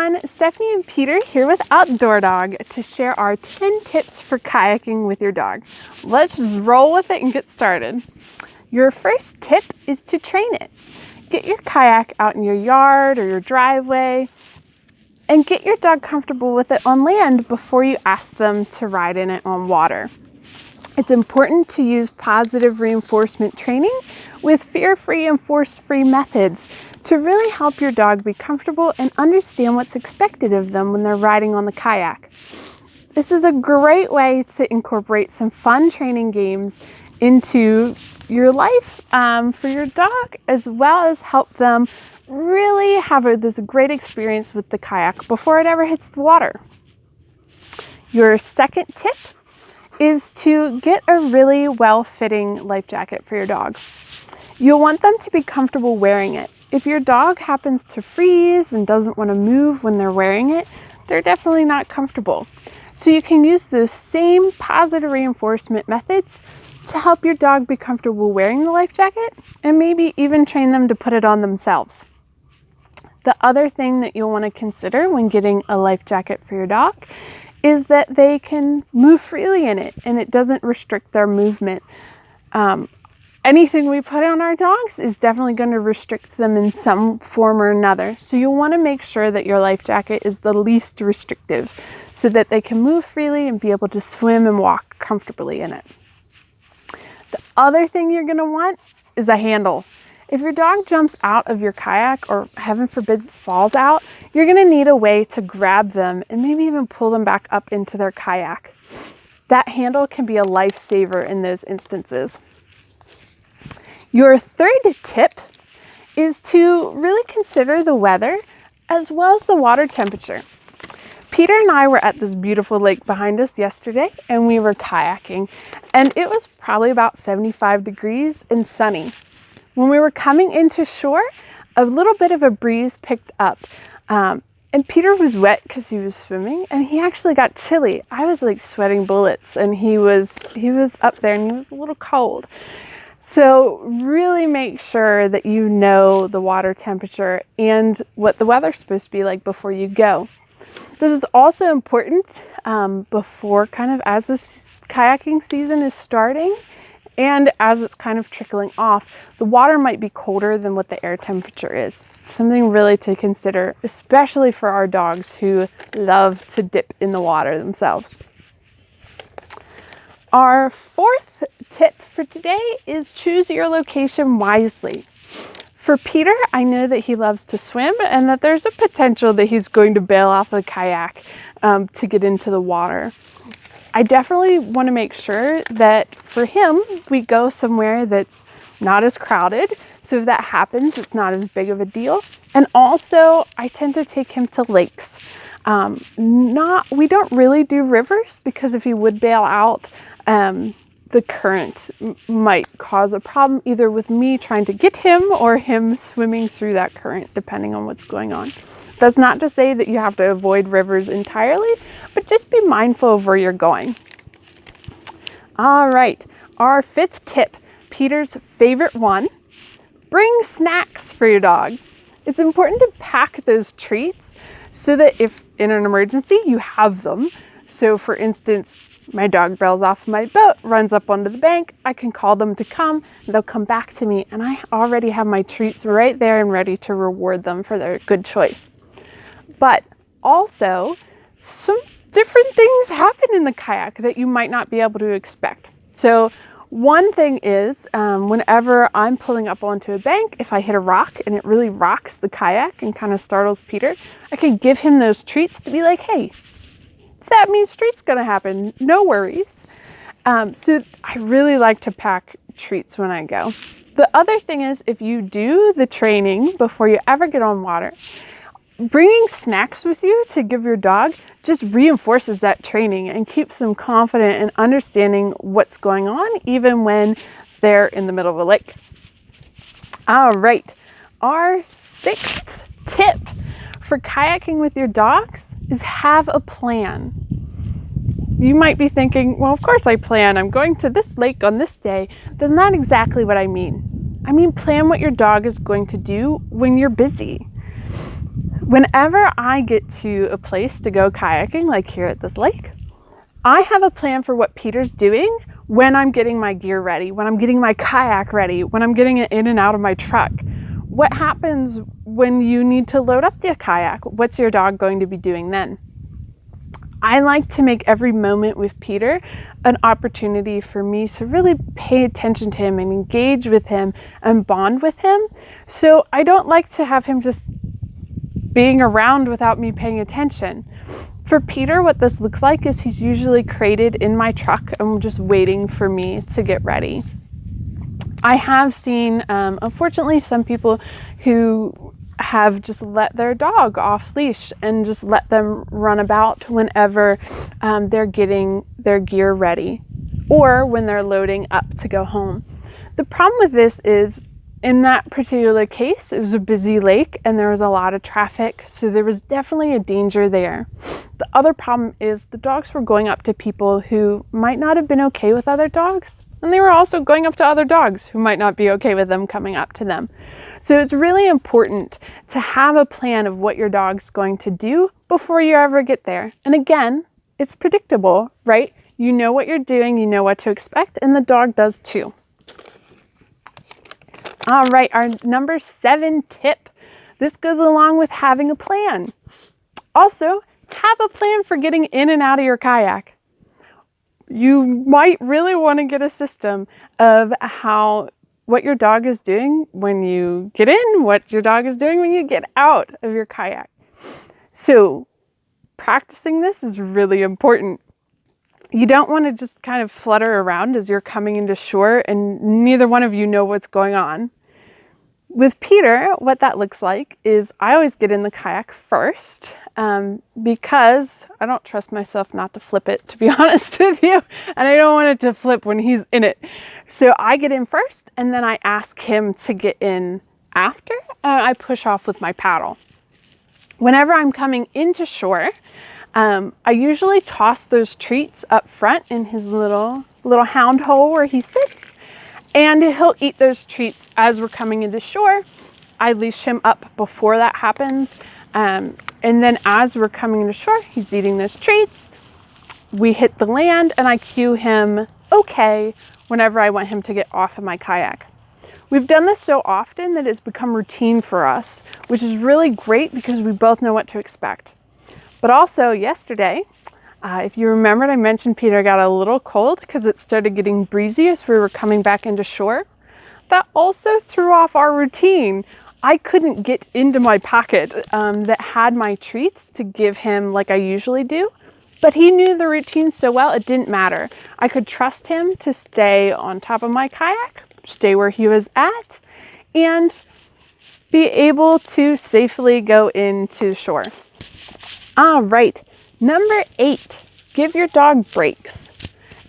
everyone, Stephanie and Peter here with Outdoor Dog to share our 10 tips for kayaking with your dog. Let's just roll with it and get started. Your first tip is to train it. Get your kayak out in your yard or your driveway and get your dog comfortable with it on land before you ask them to ride in it on water. It's important to use positive reinforcement training with fear-free and force-free methods to really help your dog be comfortable and understand what's expected of them when they're riding on the kayak. This is a great way to incorporate some fun training games into your life for your dog, as well as help them really have this great experience with the kayak before it ever hits the water. Your second tip is to get a really well-fitting life jacket for your dog. You'll want them to be comfortable wearing it. If your dog happens to freeze and doesn't want to move when they're wearing it, they're definitely not comfortable. So you can use those same positive reinforcement methods to help your dog be comfortable wearing the life jacket and maybe even train them to put it on themselves. The other thing that you'll want to consider when getting a life jacket for your dog is that they can move freely in it and it doesn't restrict their movement. Anything we put on our dogs is definitely going to restrict them in some form or another. So you'll want to make sure that your life jacket is the least restrictive so that they can move freely and be able to swim and walk comfortably in it. The other thing you're going to want is a handle. If your dog jumps out of your kayak or heaven forbid falls out, you're going to need a way to grab them and maybe even pull them back up into their kayak. That handle can be a lifesaver in those instances. Your third tip is to really consider the weather as well as the water temperature. Peter and I were at this beautiful lake behind us yesterday and we were kayaking, and it was probably about 75 degrees and sunny. When we were coming into shore, a little bit of a breeze picked up, and Peter was wet because he was swimming, and he actually got chilly. I was like sweating bullets, and he was up there and he was a little cold. So really make sure that you know the water temperature and what the weather's supposed to be like before you go. This is also important before kind of as this kayaking season is starting and as it's kind of trickling off. The water might be colder than what the air temperature is. Something really to consider, especially for our dogs who love to dip in the water themselves. Our fourth tip for today is choose your location wisely. For Peter, I know that he loves to swim and that there's a potential that he's going to bail off the kayak to get into the water. I definitely want to make sure that for him, we go somewhere that's not as crowded. So if that happens, it's not as big of a deal. And also, I tend to take him to lakes. We don't really do rivers because if he would bail out, the current might cause a problem either with me trying to get him or him swimming through that current, depending on what's going on. That's not to say that you have to avoid rivers entirely, but just be mindful of where you're going. All right, our fifth tip, Peter's favorite one, bring snacks for your dog. It's important to pack those treats so that if in an emergency, you have them. So for instance, my dog bails off my boat, runs up onto the bank, I can call them to come, they'll come back to me, and I already have my treats right there and ready to reward them for their good choice. But also, some different things happen in the kayak that you might not be able to expect. So one thing is, whenever I'm pulling up onto a bank, if I hit a rock and it really rocks the kayak and kind of startles Peter, I can give him those treats to be like, hey, that means treats gonna happen, no worries. So I really like to pack treats when I go. The other thing is, if you do the training before you ever get on water, bringing snacks with you to give your dog just reinforces that training and keeps them confident and understanding what's going on, even when they're in the middle of a lake. All right, our sixth tip for kayaking with your dogs is have a plan. You might be thinking, well, of course I plan. I'm going to this lake on this day. That's not exactly what I mean. I mean, plan what your dog is going to do when you're busy. Whenever I get to a place to go kayaking, like here at this lake, I have a plan for what Peter's doing when I'm getting my gear ready, when I'm getting my kayak ready, when I'm getting it in and out of my truck. What happens when you need to load up the kayak? What's your dog going to be doing then? I like to make every moment with Peter an opportunity for me to really pay attention to him and engage with him and bond with him. So I don't like to have him just being around without me paying attention. For Peter, what this looks like is he's usually crated in my truck and just waiting for me to get ready. I have seen, unfortunately, some people who have just let their dog off leash and just let them run about whenever they're getting their gear ready or when they're loading up to go home. The problem with this is, in that particular case, it was a busy lake and there was a lot of traffic, so there was definitely a danger there. The other problem is the dogs were going up to people who might not have been okay with other dogs, and they were also going up to other dogs who might not be okay with them coming up to them. So it's really important to have a plan of what your dog's going to do before you ever get there. And again, it's predictable, right? You know what you're doing, you know what to expect, and the dog does too. All right, our number 7 tip. This goes along with having a plan. Also, have a plan for getting in and out of your kayak. You might really want to get a system of what your dog is doing when you get in, what your dog is doing when you get out of your kayak. So practicing this is really important. You don't want to just kind of flutter around as you're coming into shore and neither one of you know what's going on. With Peter, what that looks like is I always get in the kayak first because I don't trust myself not to flip it, to be honest with you, and I don't want it to flip when he's in it. So I get in first and then I ask him to get in after, and I push off with my paddle. Whenever I'm coming into shore, I usually toss those treats up front in his little hound hole where he sits, and he'll eat those treats as we're coming into shore. I leash him up before that happens, and then as we're coming into shore, he's eating those treats. We hit the land and I cue him okay whenever I want him to get off of my kayak. We've done this so often that it's become routine for us, which is really great because we both know what to expect. But also yesterday, if you remembered, I mentioned Peter got a little cold because it started getting breezy as we were coming back into shore. That also threw off our routine. I couldn't get into my pocket that had my treats to give him like I usually do, but he knew the routine so well it didn't matter. I could trust him to stay on top of my kayak, stay where he was at, and be able to safely go into shore. All right, number 8, give your dog breaks.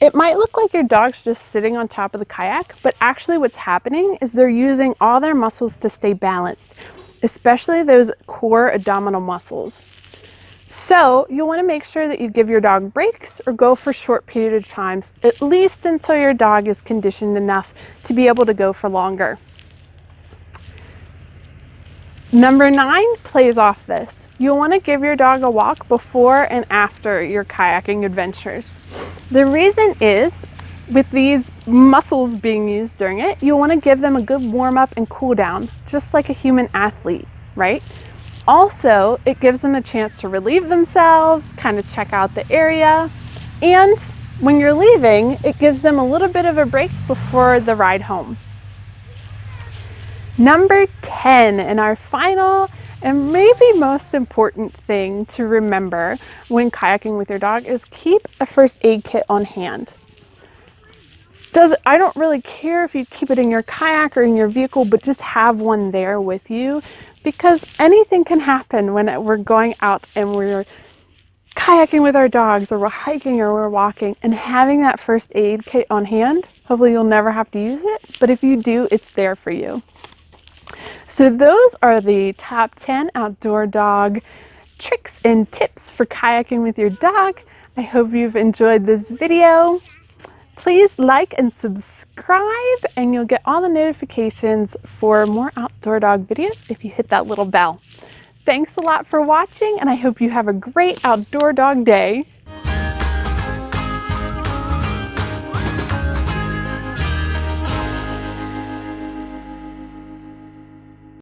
It might look like your dog's just sitting on top of the kayak, but actually what's happening is they're using all their muscles to stay balanced, especially those core abdominal muscles. So you'll want to make sure that you give your dog breaks or go for short period of times, at least until your dog is conditioned enough to be able to go for longer. Number 9 plays off this. You'll want to give your dog a walk before and after your kayaking adventures. The reason is, with these muscles being used during it, you'll want to give them a good warm up and cool down, just like a human athlete, right? Also, it gives them a chance to relieve themselves, kind of check out the area, and when you're leaving, it gives them a little bit of a break before the ride home. Number 10, and our final and maybe most important thing to remember when kayaking with your dog is keep a first aid kit on hand. I don't really care if you keep it in your kayak or in your vehicle, but just have one there with you because anything can happen when we're going out and we're kayaking with our dogs or we're hiking or we're walking, and having that first aid kit on hand, hopefully you'll never have to use it, but if you do, it's there for you. So those are the top 10 outdoor dog tricks and tips for kayaking with your dog. I hope you've enjoyed this video. Please like and subscribe and you'll get all the notifications for more outdoor dog videos if you hit that little bell. Thanks a lot for watching, and I hope you have a great outdoor dog day.